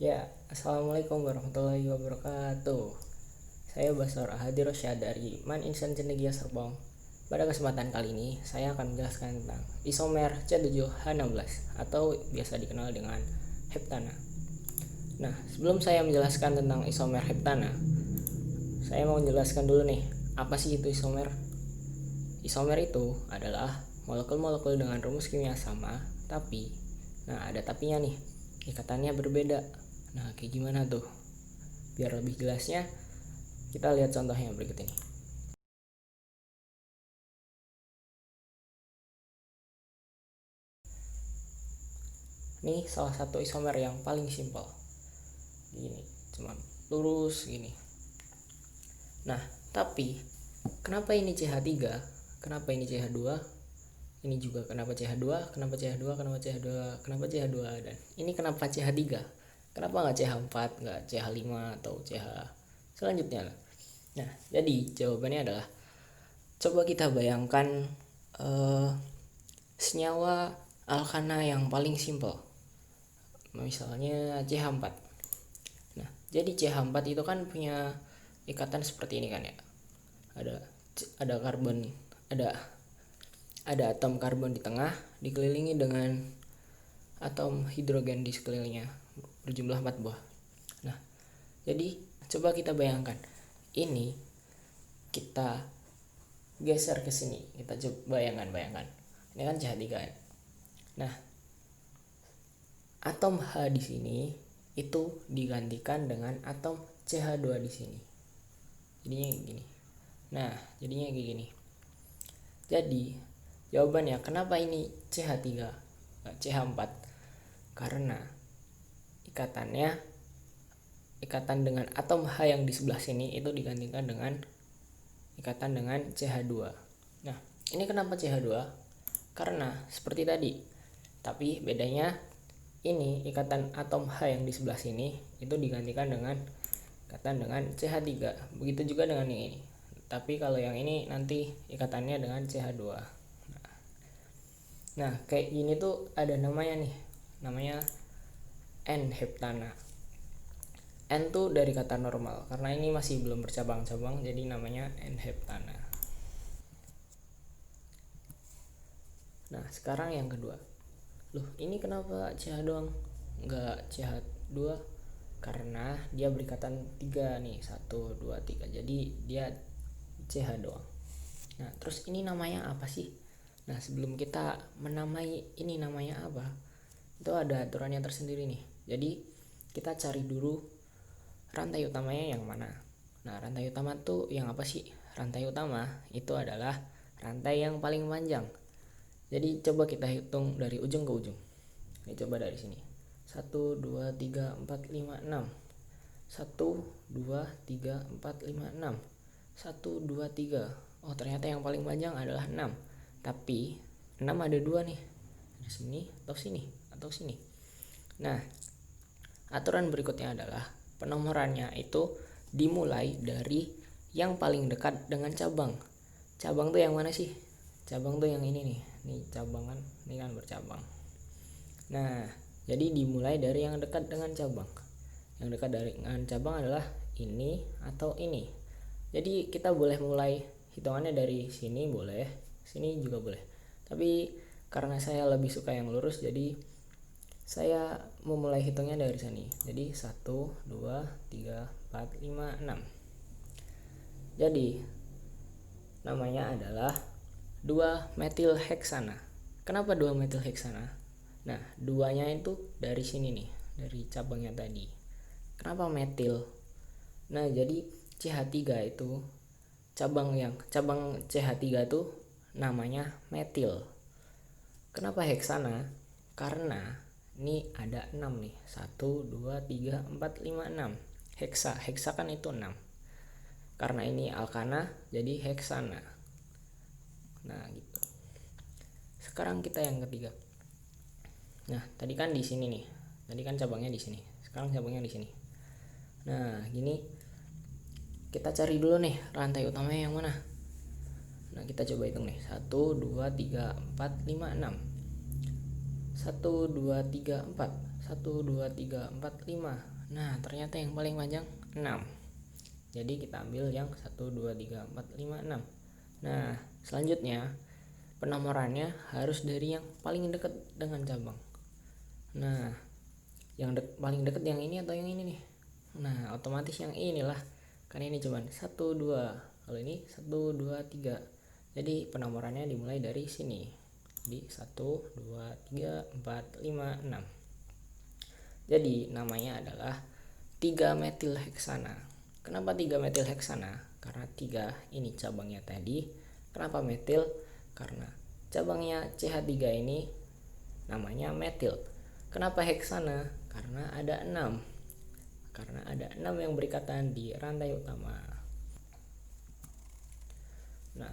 Ya, assalamualaikum warahmatullahi wabarakatuh. Saya Basor Ahadi Rosyad dari Man Insan Cendekia Serpong. Pada kesempatan kali ini, saya akan menjelaskan tentang isomer C7H16 atau biasa dikenal dengan heptana. Nah, sebelum saya menjelaskan tentang isomer heptana, saya mau menjelaskan dulu nih, apa sih itu isomer? Isomer itu adalah molekul-molekul dengan rumus kimia sama, tapi, nah ada tapinya nih, ikatannya berbeda. Nah, kayak gimana tuh? Biar lebih jelasnya, kita lihat contohnya berikut ini. Ini salah satu isomer yang paling simpel. Gini, cuma lurus gini. Nah, tapi kenapa ini CH3? Kenapa ini CH2? Ini juga kenapa CH2? Kenapa CH2? Kenapa CH2? Kenapa CH2? Dan ini kenapa CH3? Kenapa nggak CH4, nggak CH5 atau CH selanjutnya? Nah, jadi jawabannya adalah coba kita bayangkan eh, senyawa alkana yang paling simpel. Misalnya CH4. Nah, jadi CH4 itu kan punya ikatan seperti ini kan ya. Ada ada karbon, ada ada atom karbon di tengah dikelilingi dengan atom hidrogen di sekelilingnya berjumlah 4 buah. Nah, jadi coba kita bayangkan. Ini kita geser ke sini. Kita coba bayangkan. Ini kan CH3. Nah, atom H di sini itu digantikan dengan atom CH2 di sini. Jadinya gini. Nah, jadinya kayak gini. Jadi, jawabannya kenapa ini CH3 nggak CH4? Karena ikatan dengan atom H yang di sebelah sini itu digantikan dengan ikatan dengan CH2. Nah, ini kenapa CH2? Karena seperti tadi. Tapi bedanya ini ikatan atom H yang di sebelah sini itu digantikan dengan ikatan dengan CH3. Begitu juga dengan yang ini. Tapi kalau yang ini nanti ikatannya dengan CH2. Nah, kayak gini tuh ada namanya nih. Namanya N-heptana. N tuh dari kata normal. Karena ini masih belum bercabang-cabang, jadi namanya N-heptana. Nah, sekarang yang kedua. Loh, ini kenapa CH doang? Enggak CH2? Karena dia berikatan 3 nih. 1, 2, 3. Jadi dia CH doang. Nah, terus ini namanya apa sih? Nah, sebelum kita menamai ini namanya apa, itu ada aturannya tersendiri nih. Jadi, kita cari dulu rantai utamanya yang mana. Nah, rantai utama tuh yang apa sih? Rantai utama itu adalah rantai yang paling panjang. Jadi, coba kita hitung dari ujung ke ujung. Ini coba dari sini. 1, 2, 3, 4, 5, 6. 1, 2, 3, 4, 5, 6. 1, 2, 3. Oh, ternyata yang paling panjang adalah 6. Tapi 6 ada 2 nih. Di sini atau sini atau sini. Nah, aturan berikutnya adalah penomorannya itu dimulai dari yang paling dekat dengan cabang. Cabang tuh yang mana sih? Cabang tuh yang ini nih. Ini cabang kan, ini kan bercabang. Nah, jadi dimulai dari yang dekat dengan cabang. Yang dekat dengan cabang adalah ini atau ini. Jadi kita boleh mulai hitungannya dari sini boleh, sini juga boleh. Tapi karena saya lebih suka yang lurus, jadi saya memulai hitungnya dari sini. Jadi 1, 2, 3, 4, 5, 6. Jadi namanya adalah 2-metilheksana. Kenapa 2-metilheksana? Nah, duanya itu dari sini nih, dari cabangnya tadi. Kenapa metil? Nah, jadi CH3 itu cabang CH3 tuh namanya metil. Kenapa heksana? Karena ini ada 6 nih. 1, 2, 3, 4, 5, 6. Heksa kan itu 6. Karena ini alkana jadi heksana. Nah, gitu. Sekarang kita yang ketiga. Nah, tadi kan di sini nih. Tadi kan cabangnya di sini. Sekarang cabangnya di sini. Nah, gini kita cari dulu nih rantai utamanya yang mana. Nah, kita coba hitung nih. 1, 2, 3, 4, 5, 6. 1, 2, 3, 4. 1 2 3 4 5. Nah ternyata yang paling panjang 6. Jadi kita ambil yang 1 2 3 4 5 6. Nah selanjutnya penomorannya harus dari yang paling dekat dengan cabang. Nah yang paling dekat yang ini atau yang ini nih? Nah otomatis yang inilah, karena ini cuman 1 2. Kalau ini 1 2 3. Jadi penomorannya dimulai dari sini. Jadi 1 2 3 4 5 6. Jadi namanya adalah 3 metil heksana. Kenapa 3 metil heksana? Karena 3 ini cabangnya tadi. Kenapa metil? Karena cabangnya CH3 ini namanya metil. Kenapa heksana? Karena ada 6. Karena ada 6 yang berikatan di rantai utama. Nah,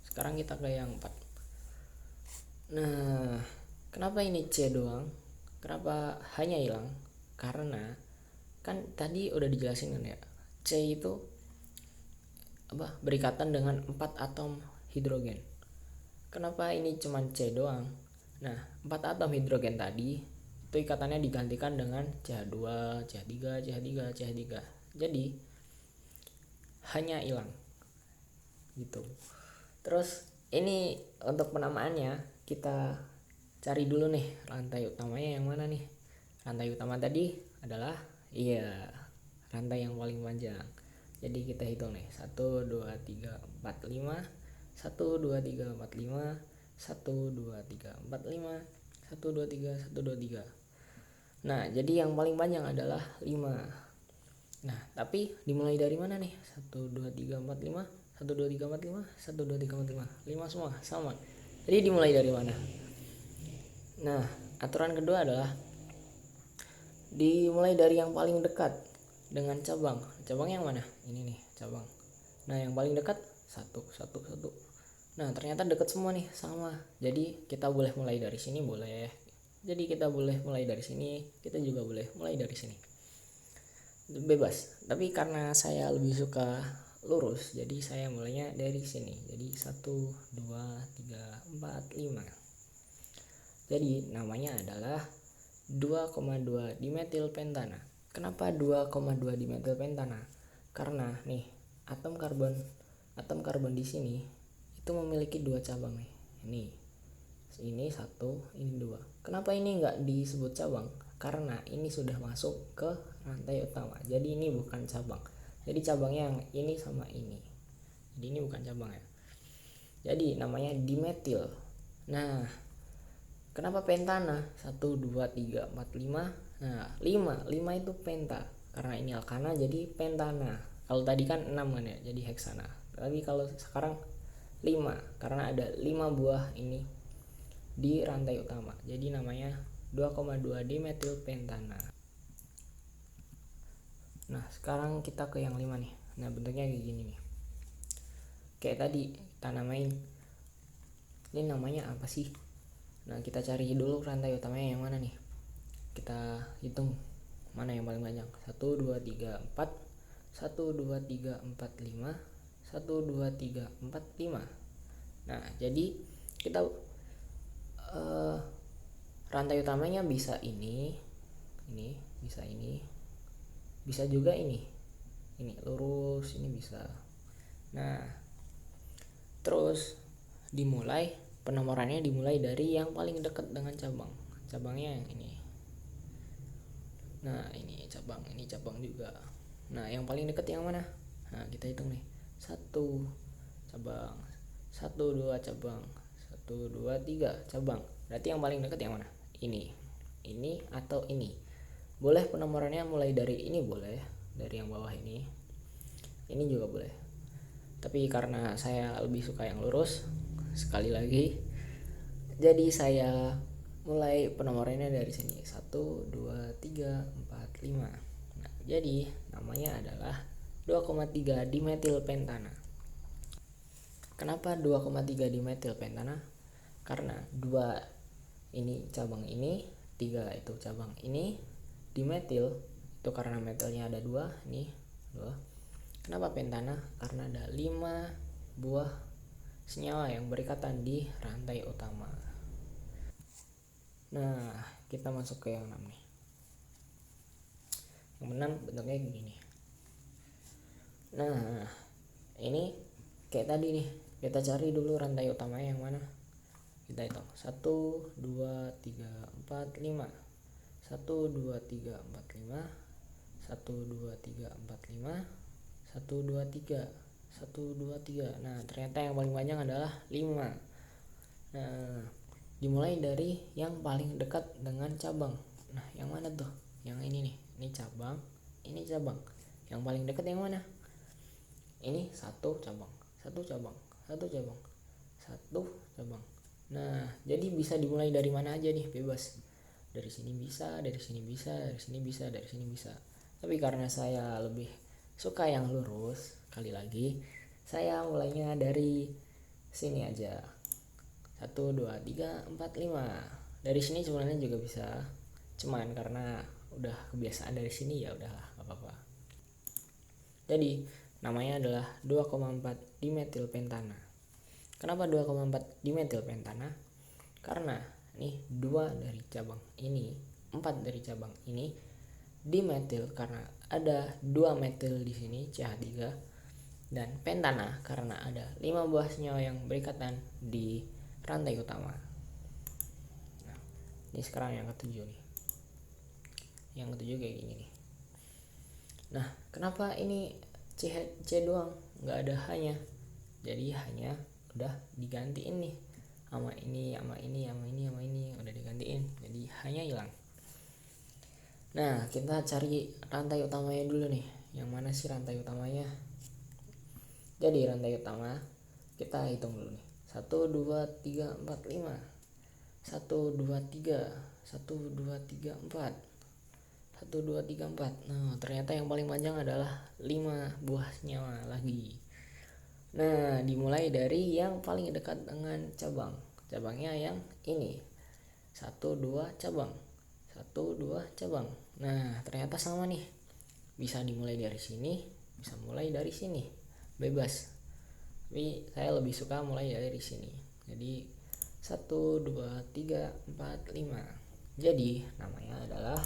sekarang kita ke yang 4. Nah, kenapa ini C doang? Kenapa hanya hilang? Karena kan tadi udah dijelasin kan ya, C itu berikatan dengan 4 atom hidrogen. Kenapa ini cuman C doang? Nah 4 atom hidrogen tadi itu ikatannya digantikan dengan CH2, CH3, CH3, CH3. Jadi hanya hilang gitu. Terus ini untuk penamaannya kita cari dulu nih rantai utamanya yang mana nih. Rantai utama tadi adalah rantai yang paling panjang. Jadi kita hitung nih 1 2 3 4 5, 1 2 3 4 5, 1 2 3 4 5, 1 2 3 1 2 3. Nah jadi yang paling panjang adalah 5. Nah tapi dimulai dari mana nih? 1 2 3 4 5, 1 2 3 4 5, 1 2 3 4 5, 5 semua sama. Jadi dimulai dari mana? Nah aturan kedua adalah dimulai dari yang paling dekat dengan cabang. Cabang yang mana? Ini nih cabang. Nah yang paling dekat 1 1 1. Nah ternyata dekat semua nih, sama. Jadi kita boleh mulai dari sini, boleh. Jadi kita boleh mulai dari sini, kita juga boleh mulai dari sini, bebas. Tapi karena saya lebih suka lurus, jadi saya mulainya dari sini. Jadi 1 2 3 4 5. Jadi namanya adalah 2,2 dimetil pentana. Kenapa 2,2 dimetil pentana? Karena nih atom karbon di sini itu memiliki 2 cabang nih. Ini 1, ini 2. Kenapa ini enggak disebut cabang? Karena ini sudah masuk ke rantai utama. Jadi ini bukan cabang. Jadi cabangnya yang ini sama ini. Jadi ini bukan cabang ya. Jadi namanya dimetil. Nah, kenapa pentana? 1 2 3 4 5. Nah, 5 itu penta. Karena ini alkana jadi pentana. Kalau tadi kan 6 kan ya, jadi heksana. Tapi kalau sekarang 5 karena ada 5 buah ini di rantai utama. Jadi namanya 2,2 dimetil pentana. Nah, sekarang kita ke yang 5 nih. Nah, bentuknya kayak gini nih. Kayak tadi kita namain. Ini namanya apa sih? Nah, kita cari dulu rantai utamanya yang mana nih. Kita hitung mana yang paling panjang. 1 2 3 4. 1 2 3 4 5. 1 2 3 4 5. Nah, jadi kita rantai utamanya bisa ini bisa ini, bisa juga ini lurus, ini bisa. Nah terus penomorannya dimulai dari yang paling dekat dengan cabangnya yang ini. Nah ini cabang juga. Nah yang paling dekat yang mana? Nah kita hitung nih, 1 cabang, 1 2 cabang, 1 2 3 cabang. Berarti yang paling dekat yang mana? Ini atau ini. Boleh penomorannya mulai dari ini, boleh dari yang bawah ini juga boleh. Tapi karena saya lebih suka yang lurus, sekali lagi, jadi saya mulai penomorannya dari sini, 1 2 3 4 5. Nah, jadi namanya adalah 2,3 dimetil pentana. Kenapa 2,3 dimetil pentana? Karena 2 ini cabang ini, 3 itu cabang ini. Dimetil itu karena metalnya ada 2, nih 2. Kenapa pentana? Karena ada 5 buah senyawa yang berikatan di rantai utama. Nah kita masuk ke yang 6 nih. rekomendasi bentuknya kayak gini. Nah ini kayak tadi nih, kita cari dulu rantai utamanya yang mana. Kita hitung 1 2 3 4 5, 1 2 3 4 5, 1 2 3 4 5, 1 2 3, 1 2 3. Nah ternyata yang paling panjang adalah 5. Nah dimulai dari yang paling dekat dengan cabang. Nah yang mana tuh? Yang ini nih, ini cabang, ini cabang. Yang paling dekat yang mana? Ini satu cabang, satu cabang, satu cabang, satu cabang. Nah jadi bisa dimulai dari mana aja nih, bebas. Dari sini bisa, dari sini bisa, dari sini bisa, dari sini bisa. Tapi karena saya lebih suka yang lurus, kali lagi saya mulainya dari sini aja. 1 2 3 4 5. Dari sini sebenarnya juga bisa, cuman karena udah kebiasaan dari sini ya udahlah, gak apa-apa. Jadi namanya adalah 2,4 dimetilpentana. Kenapa 2,4 dimetilpentana? Karena nih 2 dari cabang ini, 4 dari cabang ini dimetil karena ada 2 metil di sini CH3, dan pentana karena ada 5 buah senyawa yang berikatan di rantai utama. Nah, ini sekarang yang ketujuh nih. Yang ketujuh kayak gini nih. Nah, kenapa ini C doang, nggak ada hanya? Jadi hanya udah digantiin nih sama ini, sama ini, sama ini, sama ini, udah digantiin. Jadi hanya hilang. Nah, kita cari rantai utamanya dulu nih. Yang mana sih rantai utamanya? Jadi rantai utama kita hitung dulu nih. 1 2 3 4 5. 1 2 3, 1 2 3 4. 1 2 3 4. Nah, ternyata yang paling panjang adalah 5 buah senyawa lagi. Nah, dimulai dari yang paling dekat dengan cabang. Cabangnya yang ini. 1 2 cabang. 1 2 cabang. Nah, ternyata sama nih. Bisa dimulai dari sini, bisa mulai dari sini. Bebas. Tapi saya lebih suka mulai dari sini. Jadi 1 2 3 4 5. Jadi namanya adalah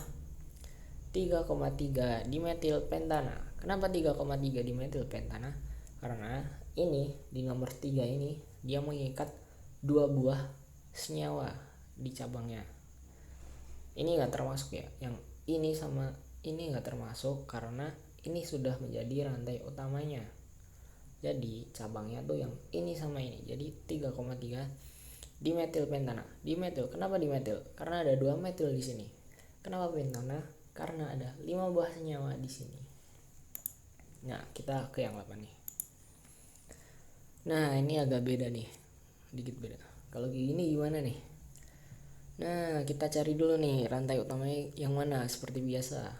3,3 dimetilpentana. Kenapa 3,3 dimetilpentana? Karena ini di nomor 3 ini dia mengikat 2 buah senyawa di cabangnya. Ini enggak termasuk ya. Yang ini sama ini enggak termasuk karena ini sudah menjadi rantai utamanya. Jadi cabangnya tuh yang ini sama ini. Jadi 3,3 dimetilpentana. Dimetil. Kenapa dimetil? Karena ada 2 metil di sini. Kenapa pentana? Karena ada 5 buah senyawa di sini. Nah, kita ke yang 8 nih. Nah, ini agak beda nih. Dikit beda. Kalau gini gimana nih? Nah, kita cari dulu nih rantai utamanya yang mana seperti biasa.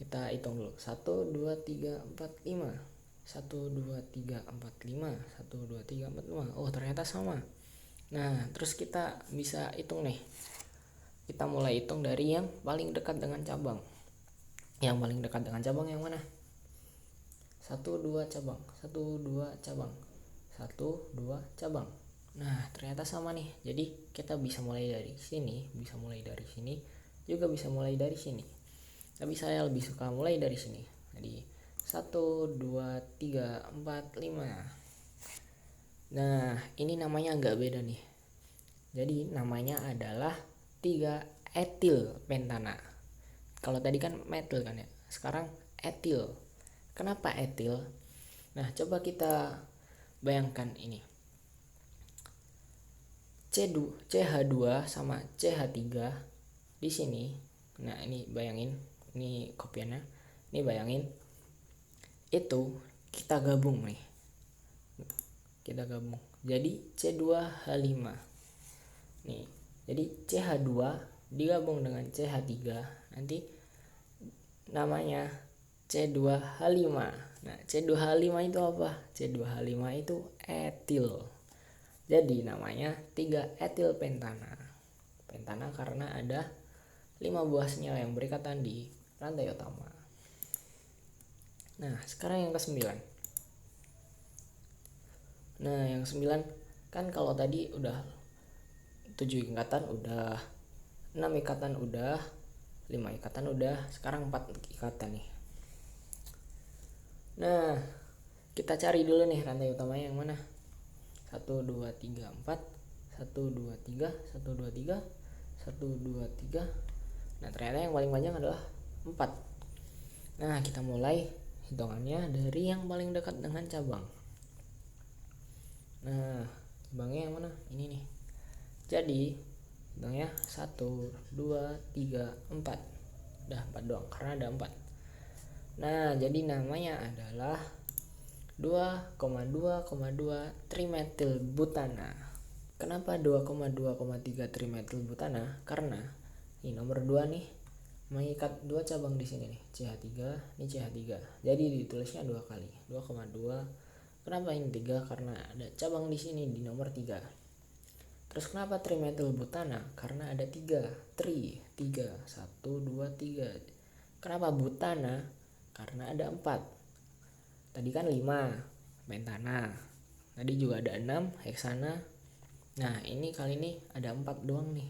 Kita hitung dulu. 1 2 3 4 5. 1 2 3 4 5. 1 2 3 4 5. Oh, ternyata sama. Nah, terus kita bisa hitung nih. Kita mulai hitung dari yang paling dekat dengan cabang. Yang paling dekat dengan cabang yang mana? 1 2 cabang. 1 2 cabang. 1 2 cabang. Nah, ternyata sama nih. Jadi kita bisa mulai dari sini, bisa mulai dari sini, juga bisa mulai dari sini. Tapi saya lebih suka mulai dari sini. Jadi 1 2 3 4 5. Nah, ini namanya agak beda nih. Jadi namanya adalah 3 etilpentana. Kalau tadi kan metil kan ya. Sekarang etil. Kenapa etil? Nah, coba kita bayangkan ini. CH2 sama CH3 di sini. Nah, ini bayangin, ini kopiannya. Ini bayangin itu kita gabung nih. Kita gabung. Jadi C2H5. Nih, jadi CH2 digabung dengan CH3 nanti namanya C2H5. Nah, C2H5 itu apa? C2H5 itu etil. Jadi namanya 3 etilpentana. Pentana karena ada 5 buah senyawa yang berikatan di rantai utama. Nah, sekarang yang ke-9. Nah, yang 9 kan kalau tadi udah 7 ikatan udah, 6 ikatan udah, 5 ikatan udah, sekarang 4 ikatan nih. Nah, kita cari dulu nih rantai utamanya yang mana. 1 2 3 4, 1 2 3, 1 2 3, 1 2 3. Nah, ternyata yang paling panjang adalah 4. Nah, kita mulai hitungannya dari yang paling dekat dengan cabang. Nah, cabangnya yang mana? Ini nih. Jadi hitungnya 1 2 3 4. Udah 4 doang karena ada 4. Nah, jadi namanya adalah 2,2,2 trimetilbutana. Kenapa 2,2,3 trimetilbutana? Karena ini nomor 2 nih mengikat 2 cabang di sini nih, CH3, ini CH3. Jadi ditulisnya 2 kali. 2,2. Kenapa ini 3? Karena ada cabang di sini di nomor 3. Terus kenapa trimetilbutana? Karena ada 3. 3. 1 2 3. Kenapa butana? Karena ada 4. Tadi kan 5 pentana. Tadi juga ada 6 heksana. Nah, ini kali ini ada 4 doang nih.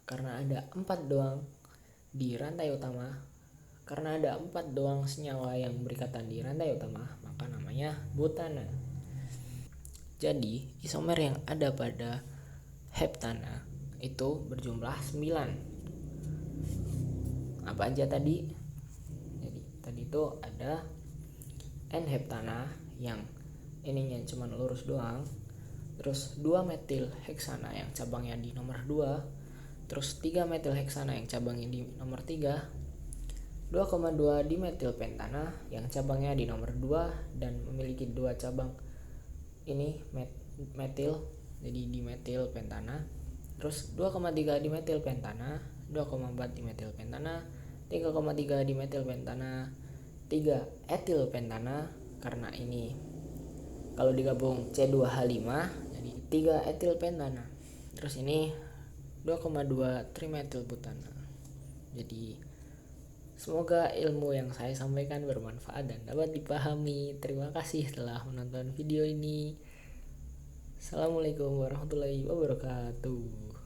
Karena ada 4 doang di rantai utama, karena ada 4 doang senyawa yang berikatan di rantai utama, maka namanya butana. Jadi isomer yang ada pada heptana itu berjumlah 9. Apa aja tadi? Jadi tadi itu ada N-heptana yang ininya cuma lurus doang, terus 2 metil heksana yang cabangnya di nomor 2, terus 3 metil heksana yang cabangnya di nomor 3, 2,2 dimetil pentana yang cabangnya di nomor 2 dan memiliki 2 cabang ini metil, jadi dimetil pentana. Terus 2,3 dimetil pentana, 2,4 dimetil pentana, 3,3 dimetil pentana, 3 etil pentana karena ini kalau digabung C2H5 jadi 3 etil pentana. Terus ini 2,2 trimetilbutana. Jadi semoga ilmu yang saya sampaikan bermanfaat dan dapat dipahami. Terima kasih telah menonton video ini. Assalamualaikum warahmatullahi wabarakatuh.